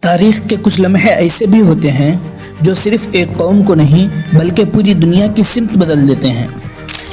تاریخ کے کچھ لمحے ایسے بھی ہوتے ہیں جو صرف ایک قوم کو نہیں بلکہ پوری دنیا کی سمت بدل دیتے ہیں۔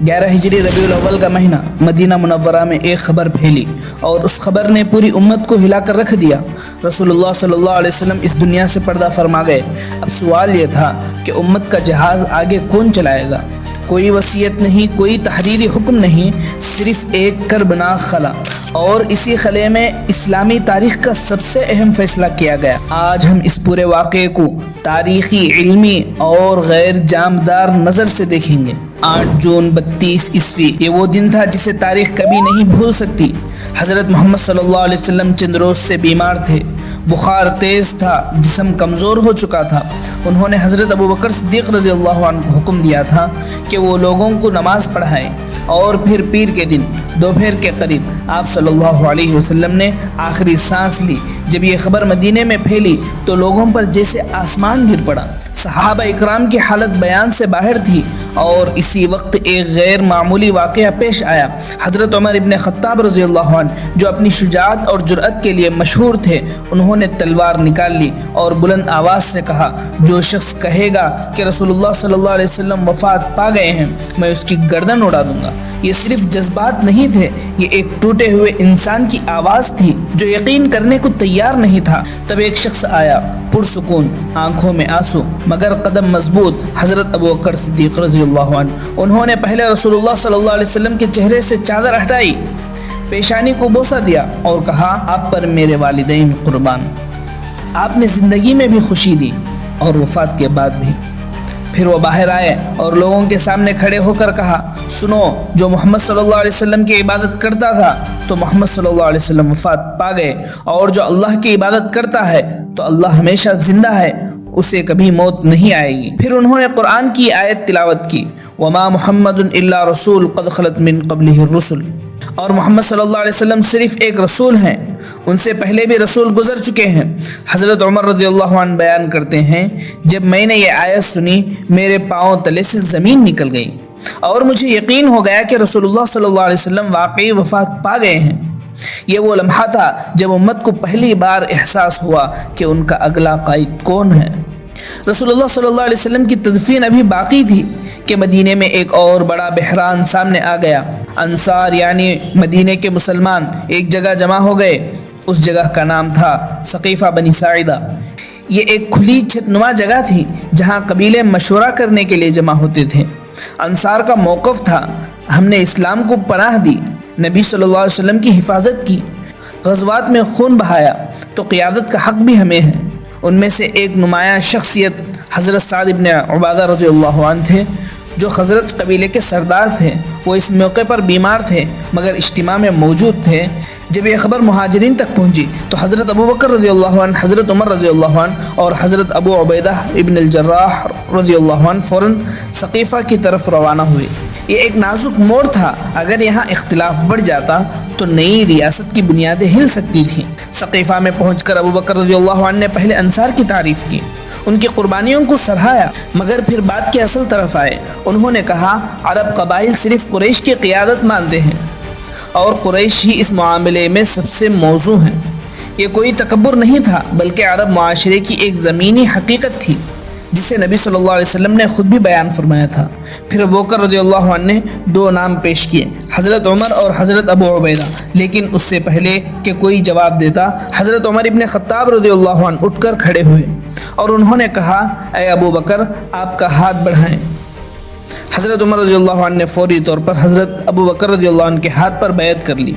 11 ہجری ربیع الاول کا مہینہ مدینہ منورہ میں ایک خبر پھیلی اور اس خبر نے پوری امت کو ہلا کر رکھ دیا۔ رسول اللہ صلی اللہ علیہ وسلم اس دنیا سے پردہ فرما گئے۔ اب سوال یہ تھا کہ امت کا جہاز آگے کون چلائے گا؟ کوئی وصیت نہیں، کوئی تحریری حکم نہیں، صرف ایک کربناک خلا، اور اسی خلے میں اسلامی تاریخ کا سب سے اہم فیصلہ کیا گیا۔ آج ہم اس پورے واقعے کو تاریخی، علمی اور غیر جانبدار نظر سے دیکھیں گے۔ 8 جون 32 عیسوی یہ وہ دن تھا جسے تاریخ کبھی نہیں بھول سکتی۔ حضرت محمد صلی اللہ علیہ وسلم چند روز سے بیمار تھے، بخار تیز تھا، جسم کمزور ہو چکا تھا۔ انہوں نے حضرت ابوبکر صدیق رضی اللہ عنہ کو حکم دیا تھا کہ وہ لوگوں کو نماز پڑھائیں، اور پھر پیر کے دن دوپہر کے قریب آپ صلی اللہ علیہ وسلم نے آخری سانس لی۔ جب یہ خبر مدینے میں پھیلی تو لوگوں پر جیسے آسمان گر پڑا۔ صحابہ اکرام کی حالت بیان سے باہر تھی، اور اسی وقت ایک غیر معمولی واقعہ پیش آیا۔ حضرت عمر ابن خطاب رضی اللہ عنہ جو اپنی شجاعت اور جرأت کے لیے مشہور تھے، انہوں نے تلوار نکال لی اور بلند آواز سے کہا، جو شخص کہے گا کہ رسول اللہ صلی اللہ علیہ وسلم وفات پا گئے ہیں، میں اس کی گردن اڑا دوں گا۔ یہ صرف جذبات نہیں تھے، یہ ایک ٹوٹے ہوئے انسان کی آواز تھی جو یقین کرنے کو تیار نہیں تھا۔ تب ایک شخص آیا، پرسکون، آنکھوں میں آنسو مگر قدم مضبوط، حضرت ابوبکر صدیق رضی اللہ عنہ۔ انہوں نے پہلے رسول اللہ صلی اللہ علیہ وسلم کے چہرے سے چادر ہٹائی، پیشانی کو بوسہ دیا اور کہا، آپ پر میرے والدین قربان۔ آپ نے زندگی میں بھی خوشی دی اور وفات کے بعد بھی۔ پھر وہ باہر آئے اور لوگوں کے سامنے کھڑے ہو کر کہا، سنو، جو محمد صلی اللہ علیہ وسلم کی عبادت کرتا تھا تو محمد صلی اللہ علیہ وسلم وفات پا گئے، اور جو اللہ کی عبادت کرتا ہے تو اللہ ہمیشہ زندہ ہے، اسے کبھی موت نہیں آئے گی۔ پھر انہوں نے قرآن کی آیت تلاوت کی، وما محمد الا رسول قد خلت من قبلہ الرسل، اور محمد صلی اللہ علیہ وسلم صرف ایک رسول ہیں، ان سے پہلے بھی رسول گزر چکے ہیں۔ حضرت عمر رضی اللہ عنہ بیان کرتے ہیں، جب میں نے یہ آیت سنی میرے پاؤں تلے سے زمین نکل گئی، اور مجھے یقین ہو گیا کہ رسول اللہ صلی اللہ علیہ وسلم واقعی وفات پا گئے ہیں۔ یہ وہ لمحہ تھا جب امت کو پہلی بار احساس ہوا کہ ان کا اگلا قائد کون ہے۔ رسول اللہ صلی اللہ علیہ وسلم کی تدفین ابھی باقی تھی کہ مدینے میں ایک اور بڑا بحران سامنے آ گیا۔ انصار یعنی مدینے کے مسلمان ایک جگہ جمع ہو گئے۔ اس جگہ کا نام تھا سقیفہ بنی ساعدہ۔ یہ ایک کھلی چھت نما جگہ تھی جہاں قبیلے مشورہ کرنے کے لیے جمع ہوتے تھے۔ انصار کا موقف تھا، ہم نے اسلام کو پناہ دی، نبی صلی اللہ علیہ وسلم کی حفاظت کی، غزوات میں خون بہایا، تو قیادت کا حق بھی ہمیں ہے۔ ان میں سے ایک نمایاں شخصیت حضرت سعد بن عبادہ رضی اللہ عنہ تھے، جو خزرج قبیلے کے سردار تھے۔ وہ اس موقع پر بیمار تھے مگر اجتماع میں موجود تھے۔ جب یہ خبر مہاجرین تک پہنچی تو حضرت ابوبکر رضی اللہ عنہ، حضرت عمر رضی اللہ عنہ اور حضرت ابو عبیدہ ابن الجراح رضی اللہ عنہ فوراً سقیفہ کی طرف روانہ ہوئے۔ یہ ایک نازک موڑ تھا، اگر یہاں اختلاف بڑھ جاتا تو نئی ریاست کی بنیادیں ہل سکتی تھیں۔ سقیفہ میں پہنچ کر ابوبکر رضی اللہ عنہ نے پہلے انصار کی تعریف کی، ان کی قربانیوں کو سراہا، مگر پھر بات کی اصل طرف آئے۔ انہوں نے کہا، عرب قبائل صرف قریش کی قیادت مانتے ہیں، اور قریش ہی اس معاملے میں سب سے موزوں ہیں۔ یہ کوئی تکبر نہیں تھا بلکہ عرب معاشرے کی ایک زمینی حقیقت تھی جسے نبی صلی اللہ علیہ وسلم نے خود بھی بیان فرمایا تھا۔ پھر ابوبکر رضی اللہ عنہ نے 2 نام پیش کیے، حضرت عمر اور حضرت ابو عبیدہ، لیکن اس سے پہلے کہ کوئی جواب دیتا حضرت عمر ابن خطاب رضی اللہ عنہ اٹھ کر کھڑے ہوئے اور انہوں نے کہا، اے ابوبکر، آپ کا ہاتھ بڑھائیں۔ حضرت عمر رضی اللہ عنہ نے فوری طور پر حضرت ابوبکر رضی اللہ عنہ کے ہاتھ پر بیعت کر لی۔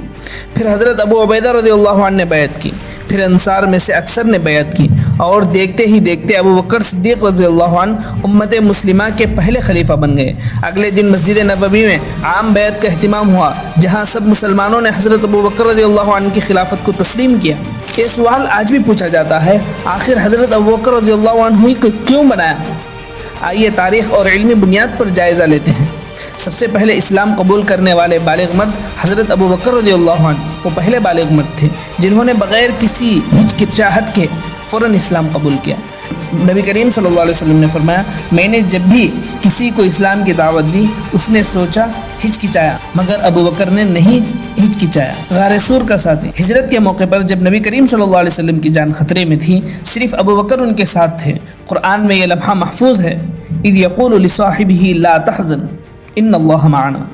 پھر حضرت ابو عبیدہ رضی اللہ عنہ نے بیعت کی، پھر انصار میں سے اکثر نے بیعت کی، اور دیکھتے ہی دیکھتے ابوبکر صدیق رضی اللہ عنہ امت مسلمہ کے پہلے خلیفہ بن گئے۔ اگلے دن مسجد نبوی میں عام بیعت کا اہتمام ہوا، جہاں سب مسلمانوں نے حضرت ابوبکر رضی اللہ عنہ کی خلافت کو تسلیم کیا۔ یہ سوال آج بھی پوچھا جاتا ہے، آخر حضرت ابوبکر رضی اللہ عنہ ہی کو کیوں بنایا؟ آئیے تاریخ اور علمی بنیاد پر جائزہ لیتے ہیں۔ سب سے پہلے اسلام قبول کرنے والے بالغ مرد حضرت ابوبکر رضی اللہ عنہ، وہ پہلے بالغ مرد تھے جنہوں نے بغیر کسی ہچکچاہٹ کے فوراً اسلام قبول کیا۔ نبی کریم صلی اللہ علیہ وسلم نے فرمایا، میں نے جب بھی کسی کو اسلام کی دعوت دی اس نے سوچا، ہچکچایا، مگر ابوبکر نے نہیں ہچکچایا۔ غار سور کا ساتھی۔ ہجرت کے موقع پر جب نبی کریم صلی اللہ علیہ وسلم کی جان خطرے میں تھی، صرف ابو بکر ان کے ساتھ تھے۔ قرآن میں یہ لمحہ محفوظ ہے، اذ یقول لصاحبہ لا تحزن ان اللہ معنا،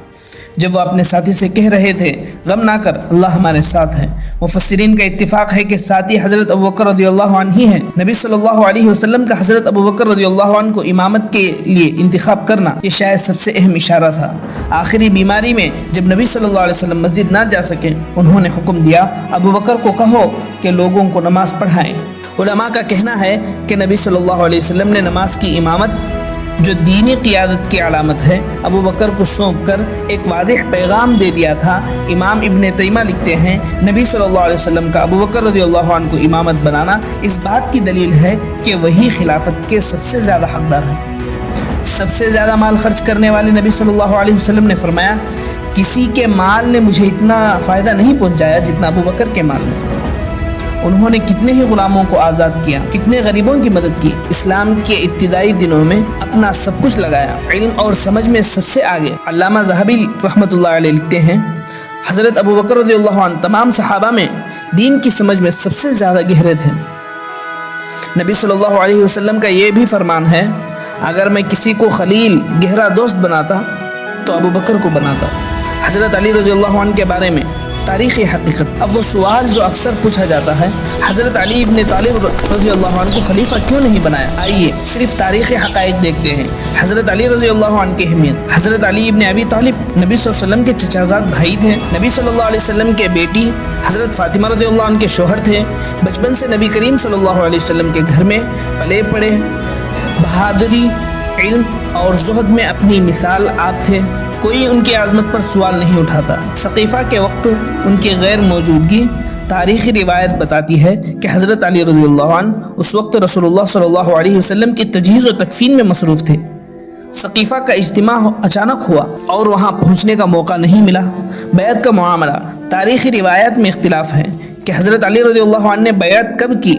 جب وہ اپنے ساتھی سے کہہ رہے تھے غم نہ کر، اللہ ہمارے ساتھ ہے۔ مفسرین کا اتفاق ہے کہ ساتھی حضرت ابوبکر رضی اللہ عنہ ہی ہیں۔ نبی صلی اللہ علیہ وسلم کا حضرت ابوبکر رضی اللہ عنہ کو امامت کے لیے انتخاب کرنا یہ شاید سب سے اہم اشارہ تھا۔ آخری بیماری میں جب نبی صلی اللہ علیہ وسلم مسجد نہ جا سکے، انہوں نے حکم دیا ابوبکر کو کہو کہ لوگوں کو نماز پڑھائیں۔ علماء کا کہنا ہے کہ نبی صلی اللہ علیہ وسلم نے نماز کی امامت، جو دینی قیادت کی علامت ہے، ابو بکر کو سونپ کر ایک واضح پیغام دے دیا تھا۔ امام ابن تیمیہ لکھتے ہیں، نبی صلی اللہ علیہ وسلم کا ابو بکر رضی اللہ عنہ کو امامت بنانا اس بات کی دلیل ہے کہ وہی خلافت کے سب سے زیادہ حقدار ہیں۔ سب سے زیادہ مال خرچ کرنے والے نبی صلی اللہ علیہ وسلم نے فرمایا، کسی کے مال نے مجھے اتنا فائدہ نہیں پہنچایا جتنا ابو بکر کے مال نے۔ انہوں نے کتنے ہی غلاموں کو آزاد کیا، کتنے غریبوں کی مدد کی، اسلام کے ابتدائی دنوں میں اپنا سب کچھ لگایا، علم اور سمجھ میں سب سے آگے۔ علامہ ذہبی رحمۃ اللہ علیہ لکھتے ہیں، حضرت ابو بکر رضی اللہ عنہ تمام صحابہ میں دین کی سمجھ میں سب سے زیادہ گہرے تھے۔ نبی صلی اللہ علیہ وسلم کا یہ بھی فرمان ہے، اگر میں کسی کو خلیل گہرا دوست بناتا تو ابو بکر کو بناتا۔ حضرت علی رضی اللہ عنہ کے بارے میں تاریخی حقیقت۔ اب وہ سوال جو اکثر پوچھا جاتا ہے، حضرت علی ابن طالب رضی اللہ عنہ کو خلیفہ کیوں نہیں بنایا؟ آئیے صرف تاریخی حقائق دیکھتے ہیں۔ حضرت علی رضی اللہ عنہ کی اہمیت۔ حضرت علی ابن ابی طالب نبی صلی اللہ علیہ وسلم کے چچا زاد بھائی تھے، نبی صلی اللہ علیہ وسلم کے بیٹی حضرت فاطمہ رضی اللہ عنہ کے شوہر تھے، بچپن سے نبی کریم صلی اللہ علیہ وسلم کے گھر میں پلے پڑے، بہادری، علم اور زہد میں اپنی مثال آپ تھے، کوئی ان کی عظمت پر سوال نہیں اٹھاتا۔ ثقیفہ کے وقت ان کی غیر موجودگی، تاریخی روایت بتاتی ہے کہ حضرت علی رضی اللہ عنہ اس وقت رسول اللہ صلی اللہ علیہ وسلم کی تجہیز و تکفین میں مصروف تھے۔ ثقیفہ کا اجتماع اچانک ہوا اور وہاں پہنچنے کا موقع نہیں ملا۔ بیعت کا معاملہ، تاریخی روایت میں اختلاف ہے کہ حضرت علی رضی اللہ عنہ نے بیعت کب کی۔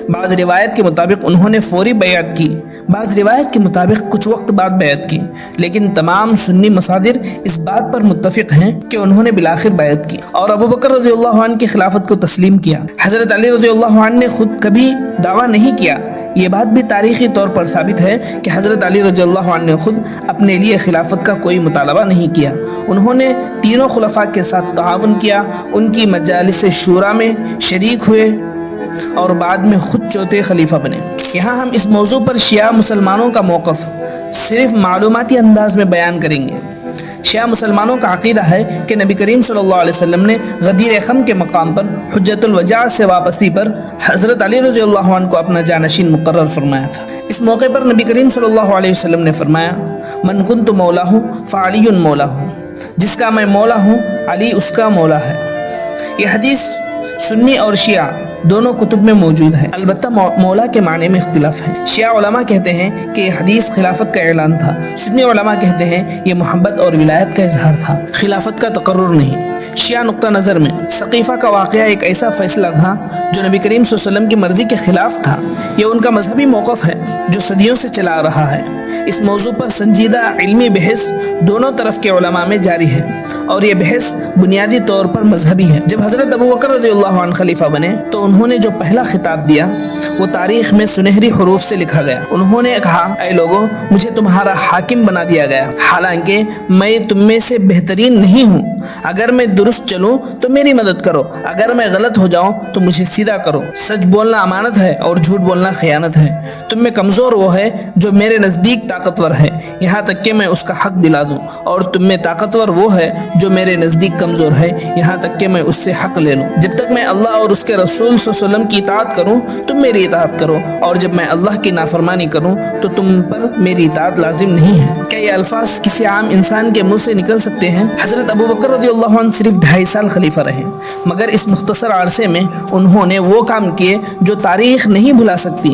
بعض روایت کے مطابق انہوں نے فوری بیعت کی، بعض روایت کے مطابق کچھ وقت بعد بیعت کی، لیکن تمام سنی مصادر اس بات پر متفق ہیں کہ انہوں نے بالآخر بیعت کی اور ابو بکر رضی اللہ عنہ کی خلافت کو تسلیم کیا۔ حضرت علی رضی اللہ عنہ نے خود کبھی دعویٰ نہیں کیا۔ یہ بات بھی تاریخی طور پر ثابت ہے کہ حضرت علی رضی اللہ عنہ نے خود اپنے لیے خلافت کا کوئی مطالبہ نہیں کیا۔ انہوں نے تینوں خلفاء کے ساتھ تعاون کیا، ان کی مجالس شورا میں شریک ہوئے اور بعد میں خود چوتھے خلیفہ بنے۔ یہاں ہم اس موضوع پر شیعہ مسلمانوں کا موقف صرف معلوماتی انداز میں بیان کریں گے۔ شیعہ مسلمانوں کا عقیدہ ہے کہ نبی کریم صلی اللہ علیہ وسلم نے غدیر خم کے مقام پر حجت الوداع سے واپسی پر حضرت علی رضی اللہ عنہ کو اپنا جانشین مقرر فرمایا تھا۔ اس موقع پر نبی کریم صلی اللہ علیہ وسلم نے فرمایا، من کنت مولاہ فعلی مولاہ، جس کا میں مولا ہوں علی اس کا مولا ہے۔ یہ حدیث سنی اور شیعہ دونوں کتب میں موجود ہے، البتہ مولا کے معنی میں اختلاف ہے۔ شیعہ علماء کہتے ہیں کہ یہ حدیث خلافت کا اعلان تھا، سنی علماء کہتے ہیں یہ محبت اور ولایت کا اظہار تھا، خلافت کا تقرر نہیں۔ شیعہ نقطہ نظر میں ثقیفہ کا واقعہ ایک ایسا فیصلہ تھا جو نبی کریم صلی اللہ علیہ وسلم کی مرضی کے خلاف تھا۔ یہ ان کا مذہبی موقف ہے جو صدیوں سے چلا آ رہا ہے۔ اس موضوع پر سنجیدہ علمی بحث دونوں طرف کے علماء میں جاری ہے اور یہ بحث بنیادی طور پر مذہبی ہے۔ جب حضرت ابو بکر رضی اللہ عنہ خلیفہ بنے تو انہوں نے جو پہلا خطاب دیا وہ تاریخ میں سنہری حروف سے لکھا گیا۔ انہوں نے کہا، اے لوگو، مجھے تمہارا حاکم بنا دیا گیا، حالانکہ میں تم میں سے بہترین نہیں ہوں۔ اگر میں درست چلوں تو میری مدد کرو، اگر میں غلط ہو جاؤں تو مجھے سیدھا کرو۔ سچ بولنا امانت ہے اور جھوٹ بولنا خیانت ہے۔ تم میں کمزور وہ ہے جو میرے نزدیک طاقتور ہے، یہاں تک کہ میں اس کا حق دلا دوں، اور تم میں طاقتور وہ ہے جو میرے نزدیک کمزور ہے، یہاں تک کہ میں اس سے حق لے لوں۔ جب تک میں اللہ اور اس کے رسول صلی اللہ علیہ وسلم کی اطاعت کروں تم میری اطاعت کرو، اور جب میں اللہ کی نافرمانی کروں تو تم پر میری اطاعت لازم نہیں ہے۔ کیا یہ الفاظ کسی عام انسان کے منہ سے نکل سکتے ہیں؟ حضرت ابو بکر رضی اللہ عنہ صرف 2.5 سال خلیفہ رہے، مگر اس مختصر عرصے میں انہوں نے وہ کام کیے جو تاریخ نہیں بھلا سکتی۔